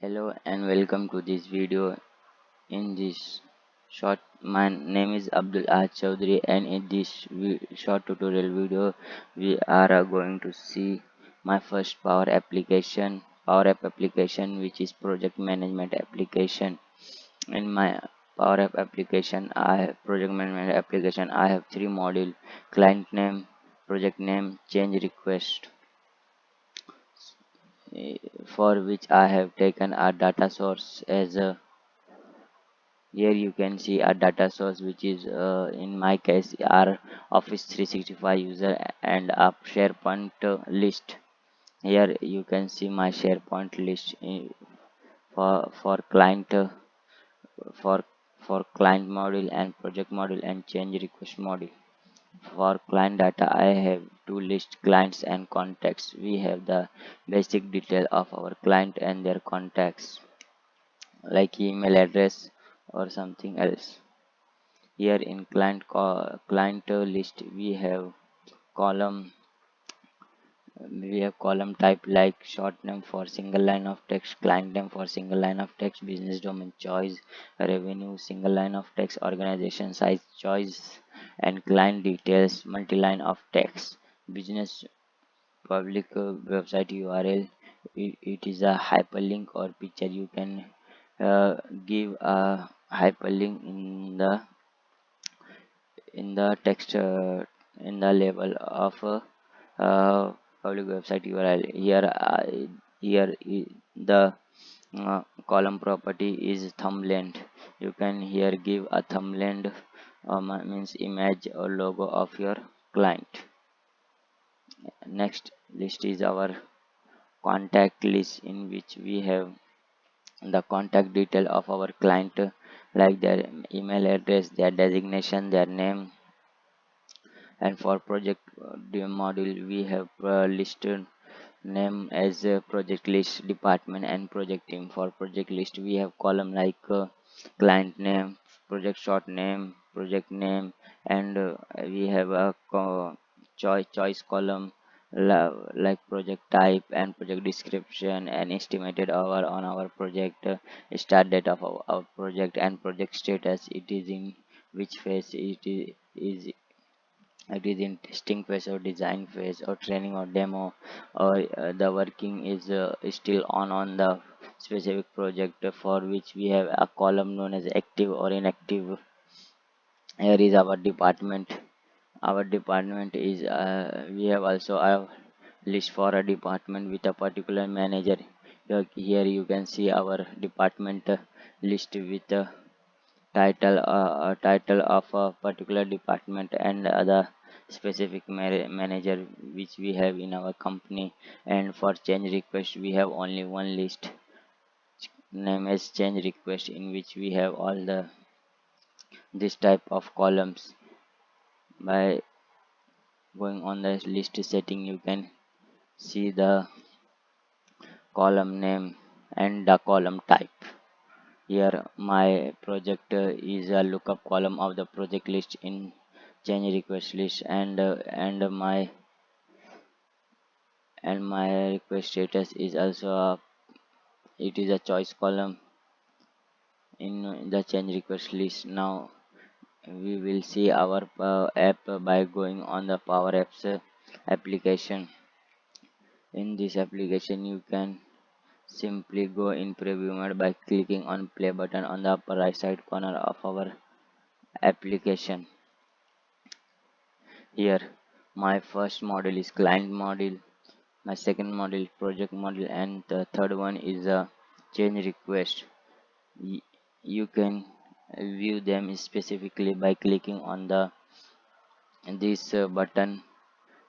Hello and welcome to this video. In this short, my name is Abdul Ahad Chaudhary, and in this short tutorial video, we are going to see my first Power App application, which is project management application. In my Power App application, project management application. I have three module: client name, project name, change request, for which I have taken a data source as a. Here you can see a data source, which is in my case our Office 365 user and a SharePoint list. Here you can see my SharePoint list for client for for client module and project module and change request module. For client data, I have two list: clients and contacts. We have the basic detail of our client and their contacts, like email address or something else. Here in client list, column we have column type like short name for single line of text, client name for single line of text, business domain choice, revenue single line of text, organization size choice, and client details multi-line of text. Business public website URL, it is a hyperlink or picture. You can give a hyperlink in the text, in the label of public website URL. The column property is thumbnail. You can here give a thumbnail, means image or logo of your client. Next list is our contact list, in which we have the contact detail of our client, like their email address, their designation, their name. And for project module, we have listed name as project list, department, and project team. For project list, we have column like client name, project short name, project name, and we have a choice column, like project type and project description and estimated hour on our project, start date of our project, and project status. It is in which phase it is in testing phase or design phase or training or demo, or the working is still on the specific project, for which we have a column known as active or inactive. Here is our department is we have also a list for a department with a particular manager. Here you can see our department list with title of a particular department and other specific manager which we have in our company. And for change request, we have only one list, name as change request, in which we have all the this type of columns. By going on the list setting, you can see the column name and the column type. Here my project is a lookup column of the project list in change request list, and my request status is also it is a choice column in the change request list. Now we will see our app by going on the Power Apps application. In this application, you can simply go in preview mode by clicking on play button on the upper right side corner of our application. Here my first module is client module, my second module is project module, and the third one is a change request. You can view them specifically by clicking on this button,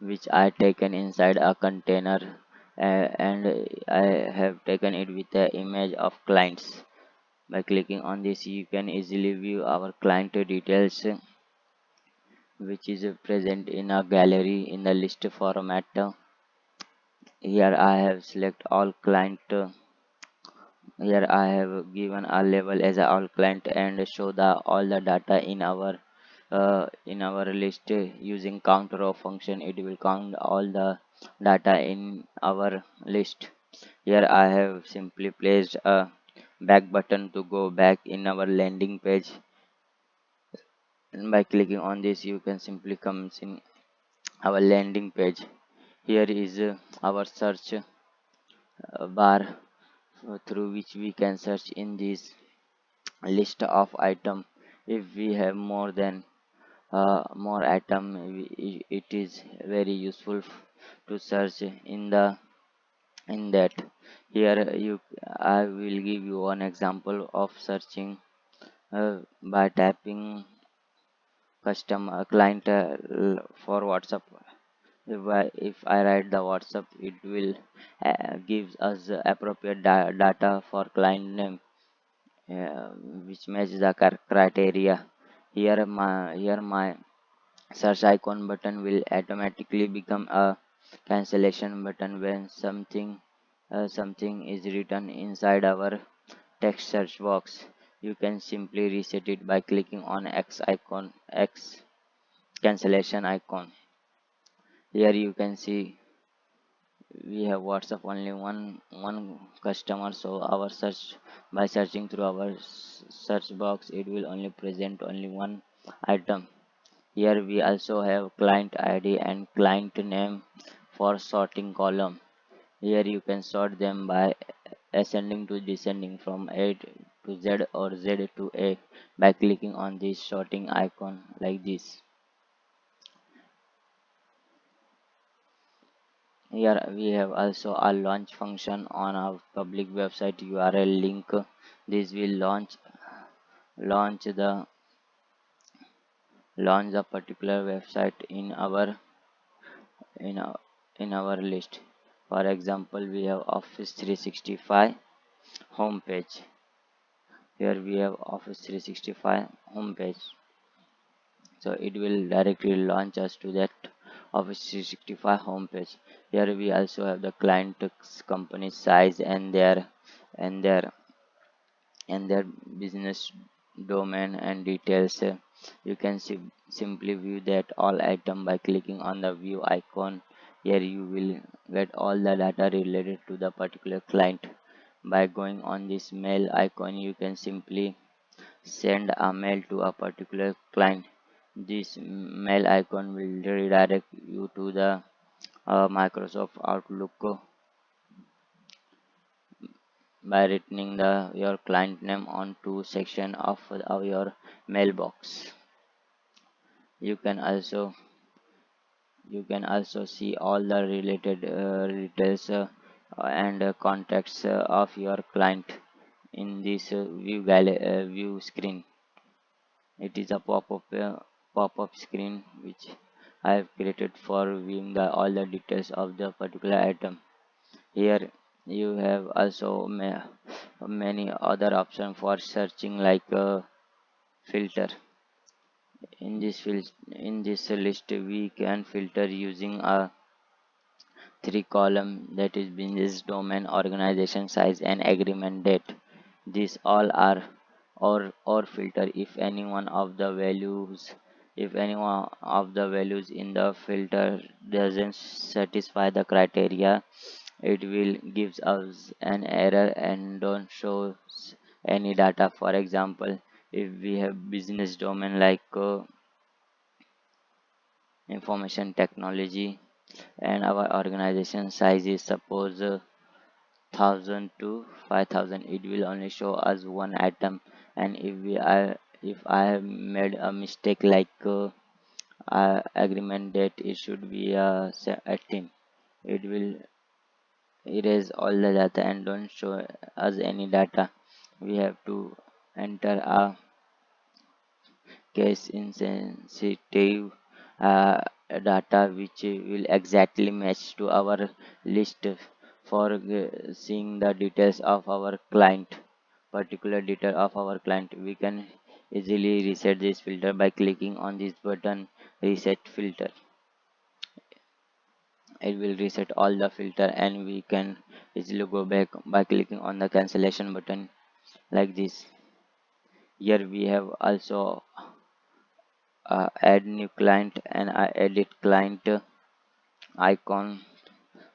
which I taken inside a container, and I have taken it with the image of clients. By clicking on this, you can easily view our client details, which is present in a gallery in the list format. Here I have select all client. Here I have given a label as a all client and show the all the data in our list. Using count row function, it will count all the data in our list. Here I have simply placed a back button to go back in our landing page, and by clicking on this you can simply come in our landing page. Here is our search bar through which we can search in this list of item. If we have more item, it is very useful to search in that. Here you I will give you one example of searching by tapping custom client for WhatsApp. If I write the WhatsApp, it will gives us appropriate data for client name, uh, which matches the criteria. Here my search icon button will automatically become a cancellation button when something is written inside our text search box. You can simply reset it by clicking on X cancellation icon. Here you can see we have WhatsApp only one customer, so our search by searching through our search box, it will only present only one item. Here we also have client ID and client name for sorting column. Here you can sort them by ascending to descending from A to Z or Z to A by clicking on this sorting icon like this. Here we have also a launch function on our public website URL link. This will launch the launch a particular website in our in our list. For example, we have Office 365 homepage. Here we have Office 365 homepage. So it will directly launch us to that Office 365 homepage. Here we also have the client's company size and their their business domain and details. You can simply view that all item by clicking on the view icon. Here you will get all the data related to the particular client. By going on this mail icon, you can simply send a mail to a particular client. This mail icon will redirect you to the Microsoft Outlook by writing your client name on two section of your mailbox. You can also see all the related details and contacts of your client in this view screen. It is a pop-up screen which I have created for viewing all the details of the particular item. Here you have also many other options for searching like filter. In this list we can filter using a three column, that is business domain, organization size and agreement date. These all are or filter. If any one of the values in the filter doesn't satisfy the criteria, it will gives us an error and don't show any data. For example, if we have business domain like information technology and our organization size is suppose 1000 to 5000, it will only show us one item. And if I have made a mistake like agreement date, it should be 18, it will erase all the data and don't show us any data. We have to enter a case insensitive uh, data which will exactly match to our list. For seeing the details of our client, particular detail of our client, we can easily reset this filter by clicking on this button reset filter. It will reset all the filter and we can easily go back by clicking on the cancellation button like this. Here we have also add new client and I edit client icon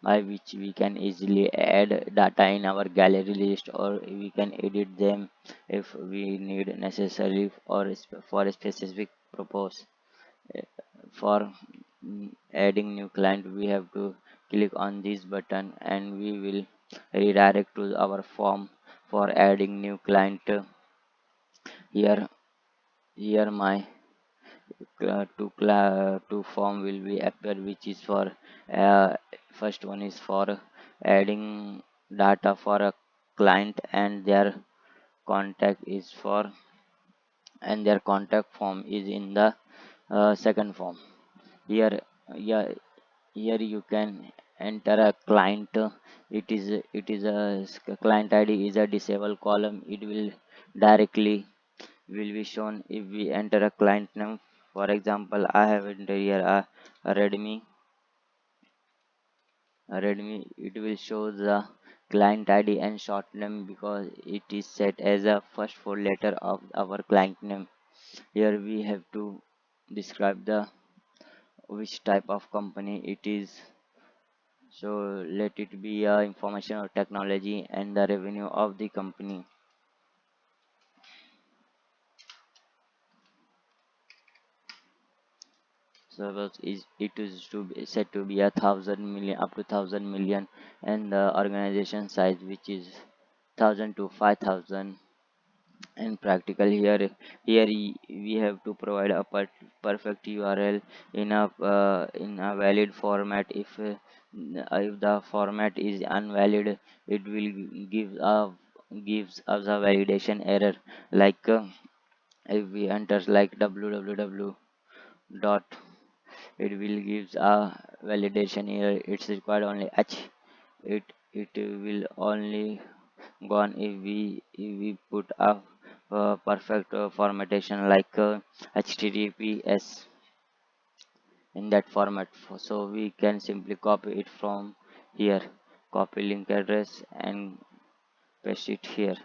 by which we can easily add data in our gallery list, or we can edit them if we need necessary or for a specific purpose. Uh, for adding new client, we have to click on this button and we will redirect to our form for adding new client. Here here my two form will be appear, which is for first one is for adding data for a client, and their contact is for, and their contact form is in the second form. Here, yeah, here you can enter a client. It is a client id is a disabled column. It will directly will be shown if we enter a client name. For example, I have entered here a Redmi. It will show the client id and short name because it is set as a first four letter of our client name. Here we have to describe the which type of company it is. So let it be information or technology and the revenue of the company. Suppose is it is to be said to be 1,000 million, up to 1,000 million, and the organization size which is 1,000 to 5,000. And practical we have to provide a perfect URL in a valid format. If the format is invalid, it will gives us a validation error, like if we enter like www dot, it will gives a validation error. It's required only h. It will only gone if we put a perfect formattation like https in that format. So we can simply copy it from here, copy link address and paste it here.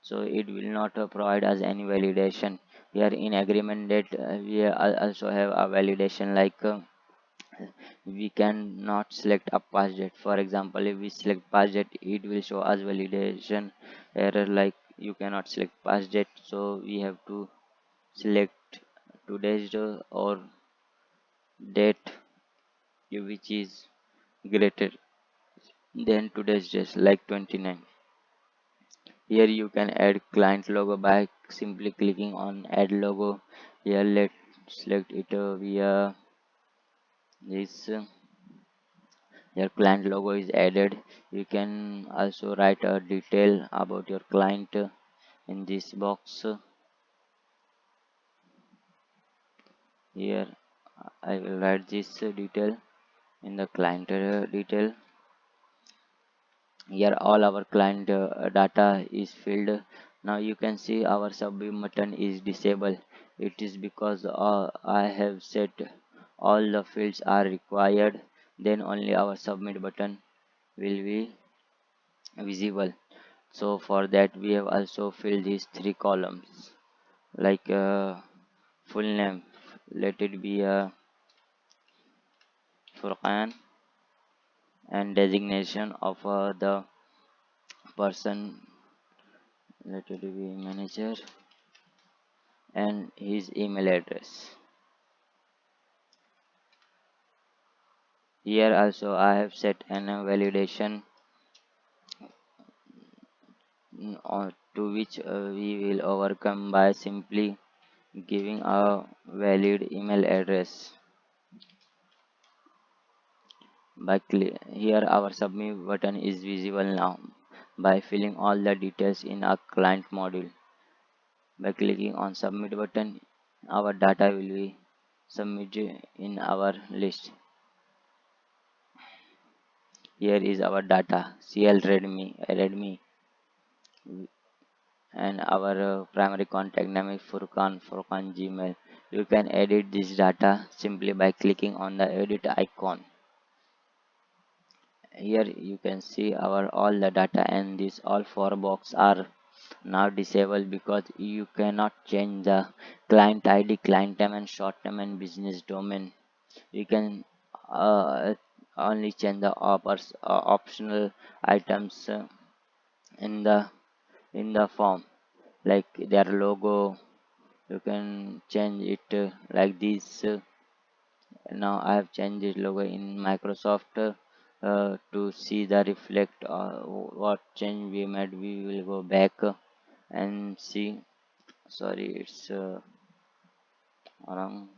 So it will not provide us any validation. Here in agreement date, we also have a validation, like we can not select a past date. For example, if we select past date, it will show us validation error, like you cannot select past date. So we have to select today's or date which is greater than today's date, like 29. Here you can add client logo by simply clicking on add logo. Here let's select it via this. Your client logo is added. You can also write a detail about your client in this box. Here I will write this detail in the client detail. Here all our client data is filled. Now you can see our submit button is disabled. It is because I have set all the fields are required, then only our submit button will be visible. So for that we have also filled these three columns, like full name, let it be Furqan, and designation of the person, let it be manager, and his email address. Here also I have set an validation to which we will overcome by simply giving a valid email address. Here our submit button is visible now. By filling all the details in our client module, by clicking on submit button, our data will be submitted in our list. Here is our data, CL Redmi, and our primary contact name is Furkan Gmail. You can edit this data simply by clicking on the edit icon. Here you can see our all the data, and these all four box are now disabled because you cannot change the client id, client name and short name and business domain. You can uh, only change the optional items in the form, like their logo. You can change it like this. Now I have changed this logo in Microsoft to see the reflect what change we made. We will go back and see. Sorry, it's wrong.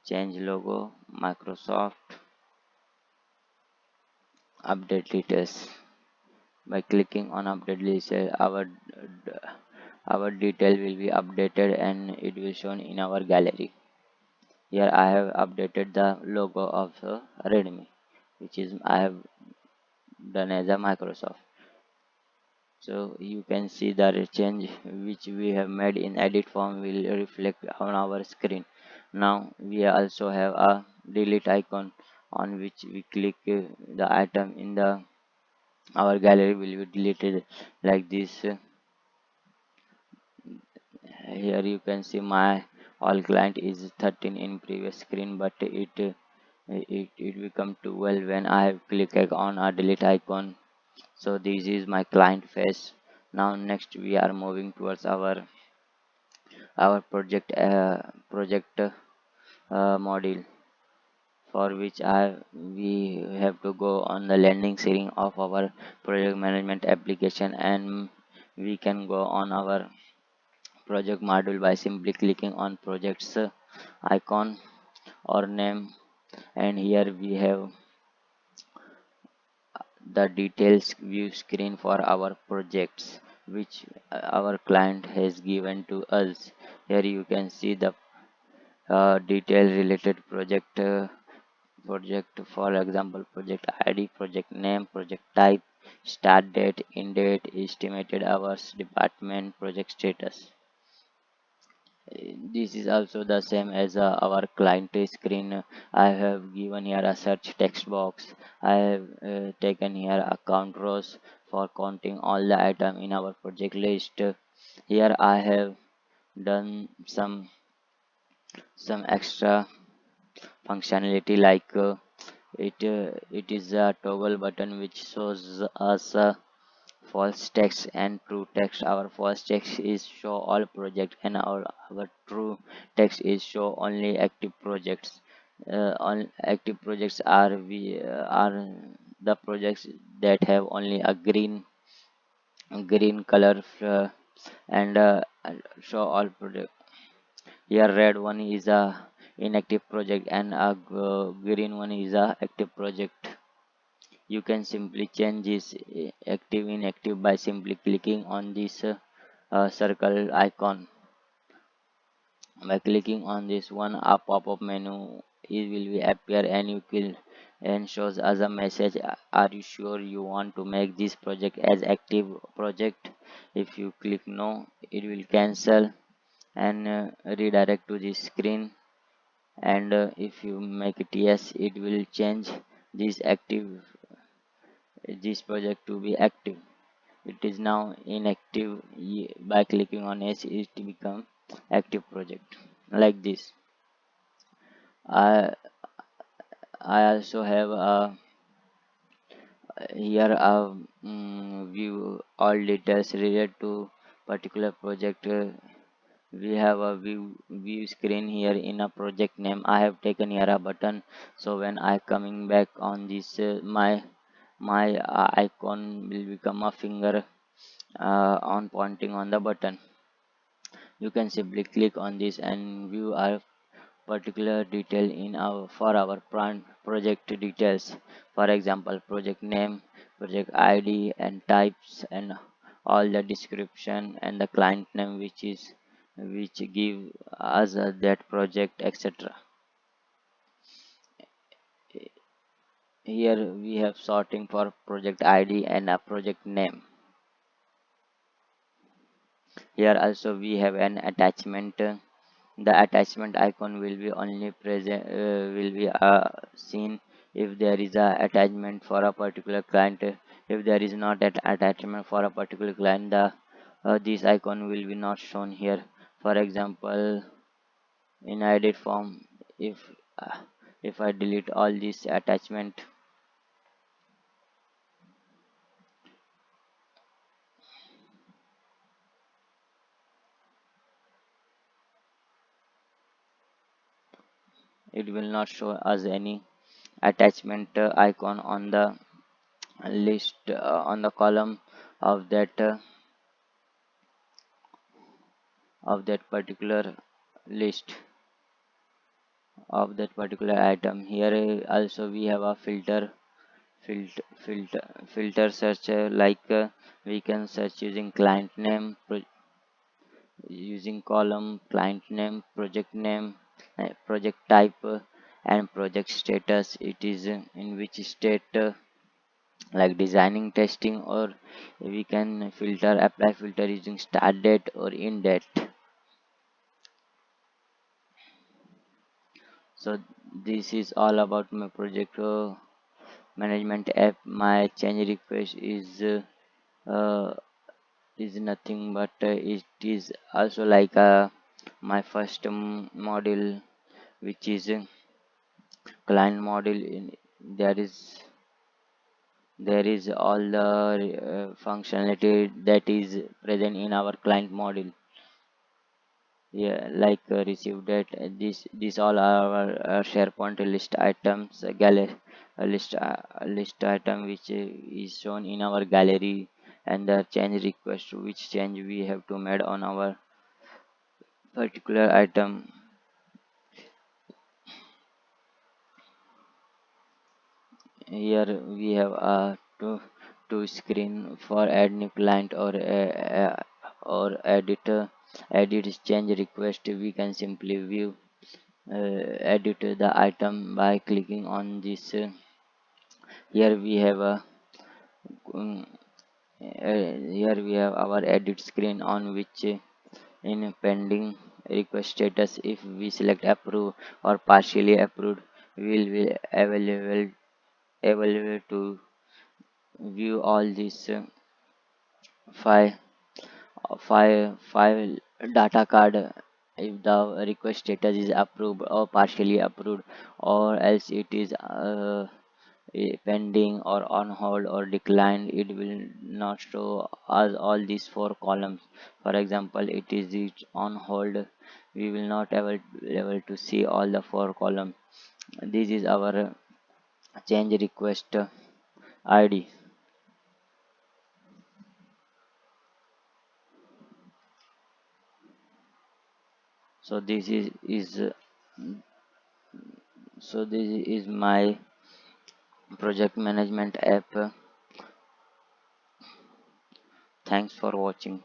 Change logo, Microsoft, update details. By clicking on update details, our detail will be updated and it will shown in our gallery. Here I have updated the logo of Redmi, which is I have done as a Microsoft. So you can see the change which we have made in edit form will reflect on our screen. Now we also have a delete icon on which we click the item in the our gallery will be deleted like this. Here you can see my all client is 13 in previous screen, but it become 12 when I click on a delete icon. So this is my client face. Now next we are moving towards our project module, for which we have to go on the landing screen of our project management application, and we can go on our project module by simply clicking on projects icon or name, and here we have the details view screen for our projects which our client has given to us. Here you can see the detail related project, for example project id, project name, project type, start date, end date, estimated hours, department, project status. This is also the same as our client screen. I have given here a search text box. I have taken here a count rows for counting all the item in our project list. Here I have done some extra functionality, like it is a toggle button which shows us false text and true text. Our false text is show all project, and our true text is show only active projects. All active projects are the projects that have only a green color, and show all project. Here red one is a inactive project and a green one is a active project. You can simply change this active inactive by simply clicking on this circle icon. By clicking on this one, a pop-up menu it will be appear, and you will and shows as a message, are you sure you want to make this project as active project? If you click no, it will cancel and redirect to this screen, and if you make it yes, it will change this project to be active. It is now inactive. By clicking on yes, it become active project like this. I i also have a here a view all details related to particular project. We have a view screen here in a project name. I have taken here a button, so when I coming back on this my icon will become a finger on pointing on the button. You can simply click on this and view our particular detail in our for our project details. For example, project name, project id and types, and all the description and the client name which give us that project, etc. Here we have sorting for project id and a project name. Here also we have an attachment. The attachment icon will be only present will be seen if there is a attachment for a particular client. If there is not an attachment for a particular client, the this icon will be not shown here. For example, in edit form, if If I delete all this attachment, it will not show us any attachment icon on the list, on the column of that particular list of that particular item. Here also we have a filter search, we can search using client name, using column client name, project name, project type, and project status. It is in which state, like designing, testing, or we can apply filter using start date or end date. So this is all about my project management app. My change request uh, is nothing but it is also like my first module, which is client module. There is all the functionality that is present in our client module. Yeah, like received that this all are our SharePoint list items, gallery, list item which is shown in our gallery, and the change request, which change we have to made on our particular item. Here we have a two screen for add new client or edit change request. We can simply view edit the item by clicking on this. Here we have a um, here we have our edit screen on which in pending request status, if we select approve or partially approved, we will be available to view all these five five data card, if the request status is approved or partially approved, or else it is pending or on hold or declined. It will not show us all these four columns. For example, it is on hold, we will not able to see all the four columns. This is our change request id. So this is my project management app. Thanks for watching.